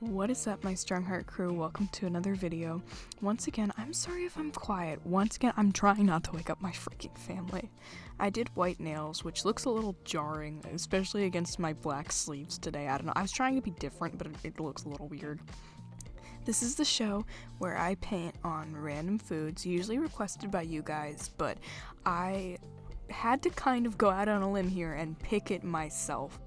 What is up, my Strong Heart crew? Welcome to another video. Once again, I'm sorry if I'm quiet. Once again, I'm trying not to wake up my freaking family. I did white nails, which looks a little jarring, especially against my black sleeves today. I don't know. I was trying to be different, but it looks a little weird. This is the show where I paint on random foods, usually requested by you guys, but I had to kind of go out on a limb here and pick it myself.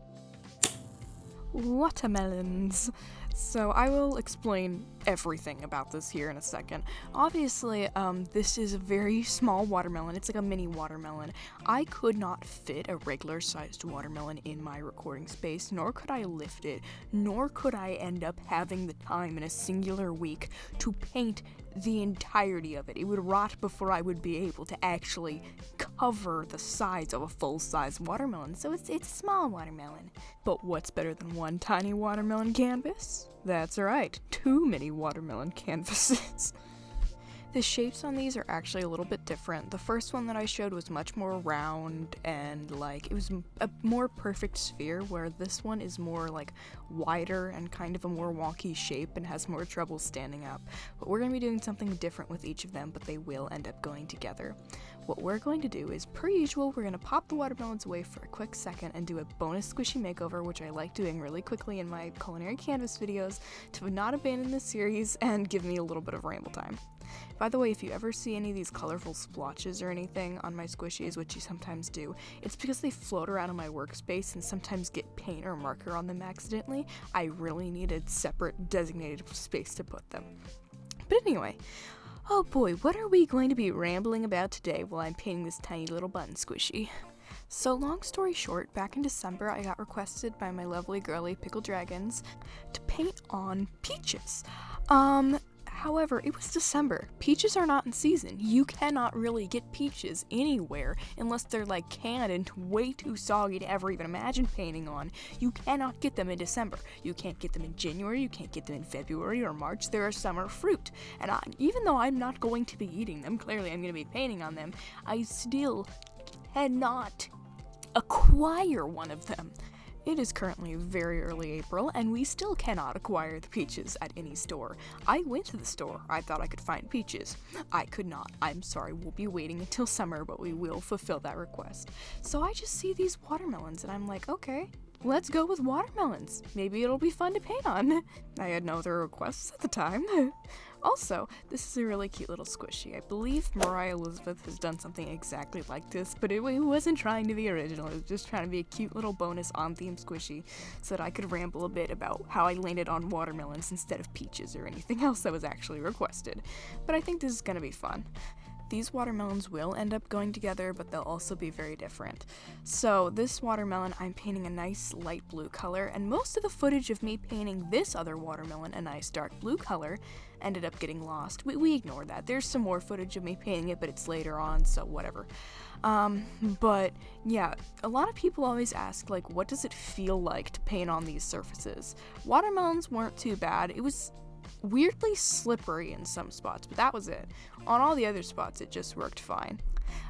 Watermelons. So I will explain everything about this here in a second. Obviously, this is a very small watermelon. It's like a mini watermelon. I could not fit a regular sized watermelon in my recording space, nor could I lift it, nor could I end up having the time in a singular week to paint the entirety of it. It would rot before I would be able to actually cover the size of a full-size watermelon, so it's a small watermelon. But what's better than one tiny watermelon canvas? That's right, 2 mini watermelon canvases. The shapes on these are actually a little bit different. The first one that I showed was much more round and it was a more perfect sphere, where this one is more wider and kind of a more wonky shape and has more trouble standing up. But we're going to be doing something different with each of them, but they will end up going together. What we're going to do is, per usual, we're going to pop the watermelons away for a quick second and do a bonus squishy makeover, which I like doing really quickly in my Culinary Canvas videos to not abandon this series and give me a little bit of ramble time. By the way, if you ever see any of these colorful splotches or anything on my squishies, which you sometimes do, it's because they float around in my workspace and sometimes get paint or marker on them accidentally. I really need a separate designated space to put them. But anyway, oh boy, what are we going to be rambling about today while I'm painting this tiny little button squishy? So long story short, back in December I got requested by my lovely girly Pickle Dragons to paint on peaches. However, it was December. Peaches are not in season. You cannot really get peaches anywhere unless they're canned and way too soggy to ever even imagine painting on. You cannot get them in December. You can't get them in January, you can't get them in February or March. They're a summer fruit. And even though I'm not going to be eating them, clearly I'm going to be painting on them, I still cannot acquire one of them. It is currently very early April, and we still cannot acquire the peaches at any store. I went to the store. I thought I could find peaches. I could not. I'm sorry. We'll be waiting until summer, but we will fulfill that request. So I just see these watermelons, and I'm like, okay, let's go with watermelons. Maybe it'll be fun to paint on. I had no other requests at the time. Also, this is a really cute little squishy. I believe Mariah Elizabeth has done something exactly like this, but it wasn't trying to be original. It was just trying to be a cute little bonus on-theme squishy so that I could ramble a bit about how I landed on watermelons instead of peaches or anything else that was actually requested. But I think this is going to be fun. These watermelons will end up going together, but they'll also be very different. So this watermelon, I'm painting a nice light blue color, and most of the footage of me painting this other watermelon a nice dark blue color ended up getting lost. We ignore that. There's some more footage of me painting it, but it's later on, so whatever. But yeah, a lot of people always ask, what does it feel like to paint on these surfaces? Watermelons weren't too bad. It was weirdly slippery in some spots, but that was it. On all the other spots, it just worked fine.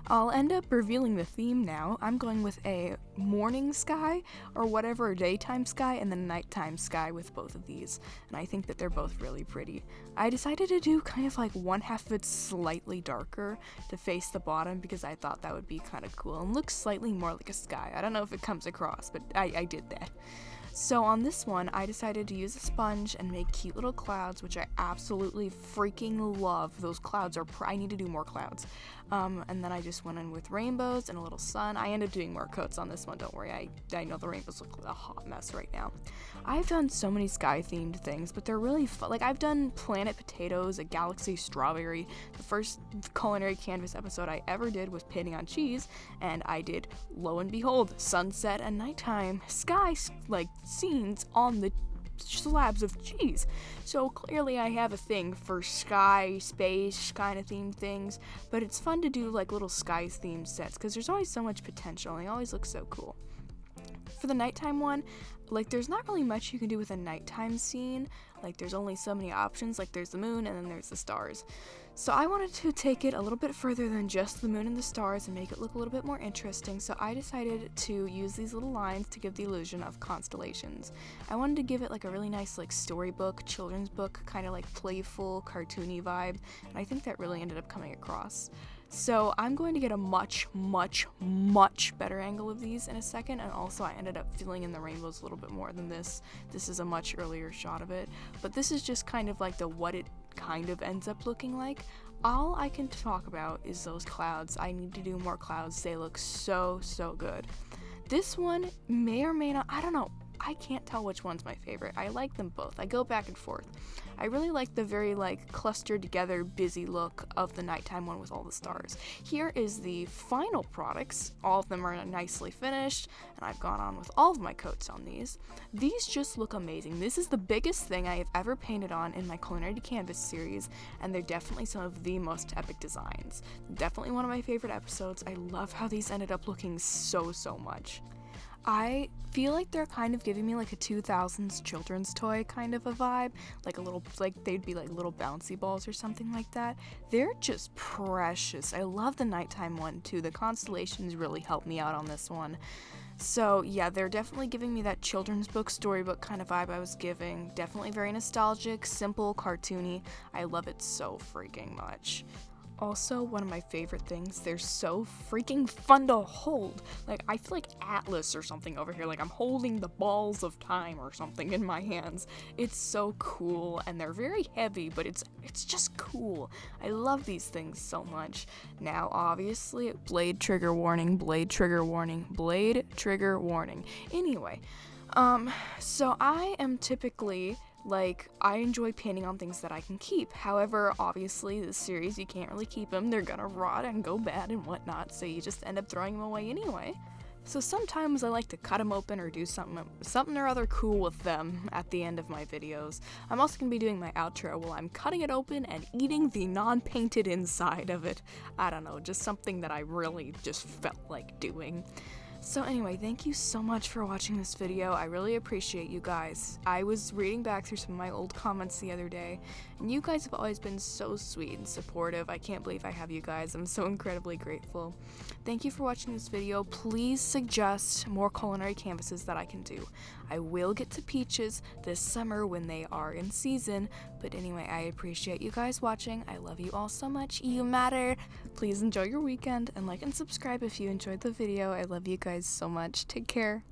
I'll end up revealing the theme now. I'm going with a morning sky, or whatever, daytime sky, and then nighttime sky with both of these, and I think that they're both really pretty. I decided to do kind of one half of it slightly darker to face the bottom because I thought that would be kind of cool and look slightly more like a sky. I don't know if it comes across, but I did that. So on this one, I decided to use a sponge and make cute little clouds, which I absolutely freaking love. Those clouds are, I need to do more clouds. And then I just went in with rainbows and a little sun. I ended up doing more coats on this one, don't worry. I know the rainbows look a hot mess right now. I've done so many sky-themed things, but they're really fun. I've done planet potatoes, a galaxy strawberry. The first Culinary Canvas episode I ever did was painting on cheese, and I did, lo and behold, sunset and nighttime sky, scenes on the slabs of cheese. So clearly I have a thing for sky, space kind of themed things, but it's fun to do little sky themed sets because there's always so much potential and they always look so cool. For the nighttime one, like there's not really much you can do with a nighttime scene. Like there's only so many options, like there's the moon and then there's the stars. So I wanted to take it a little bit further than just the moon and the stars and make it look a little bit more interesting, so I decided to use these little lines to give the illusion of constellations. I wanted to give it like a really nice like storybook, children's book, kind of like playful, cartoony vibe, and I think that really ended up coming across. So I'm going to get a much better angle of these in a second, and also I ended up filling in the rainbows a little bit more than this. This is a much earlier shot of it, but this is just kind of like the what it kind of ends up looking like. All I can talk about is those clouds. I need to do more clouds. They look so good. This one may or may not, I don't know. I can't tell which one's my favorite. I like them both. I go back and forth. I really like the very like clustered together busy look of the nighttime one with all the stars. Here is the final products. All of them are nicely finished, and I've gone on with all of my coats on these. These just look amazing. This is the biggest thing I have ever painted on in my Culinary Canvas series, and they're definitely some of the most epic designs. Definitely one of my favorite episodes. I love how these ended up looking so much. I feel like they're kind of giving me like a 2000s children's toy kind of a vibe, like a little, like they'd be like little bouncy balls or something like that. They're just precious. I love the nighttime one too. The constellations really helped me out on this one. So yeah, they're definitely giving me that children's book, storybook kind of vibe I was giving. Definitely very nostalgic, simple, cartoony. I love it so freaking much. Also, one of my favorite things, they're so freaking fun to hold. Like, I feel like Atlas or something over here, like I'm holding the balls of time or something in my hands. It's so cool, and they're very heavy, but it's just cool. I love these things so much. Now, obviously, blade trigger warning, blade trigger warning, blade trigger warning. Anyway, so I am typically like, I enjoy painting on things that I can keep. However, obviously, this series, you can't really keep them. They're gonna rot and go bad and whatnot, so you just end up throwing them away anyway. So sometimes I like to cut them open or do something or other cool with them at the end of my videos. I'm also gonna be doing my outro while I'm cutting it open and eating the non-painted inside of it. I don't know, just something that I really just felt like doing. So anyway, thank you so much for watching this video. I really appreciate you guys. I was reading back through some of my old comments the other day, and you guys have always been so sweet and supportive. I can't believe I have you guys. I'm so incredibly grateful. Thank you for watching this video. Please suggest more culinary canvases that I can do. I will get to peaches this summer when they are in season, but anyway, I appreciate you guys watching. I love you all so much. You matter. Please enjoy your weekend and like and subscribe if you enjoyed the video. I love you guys so much. Take care.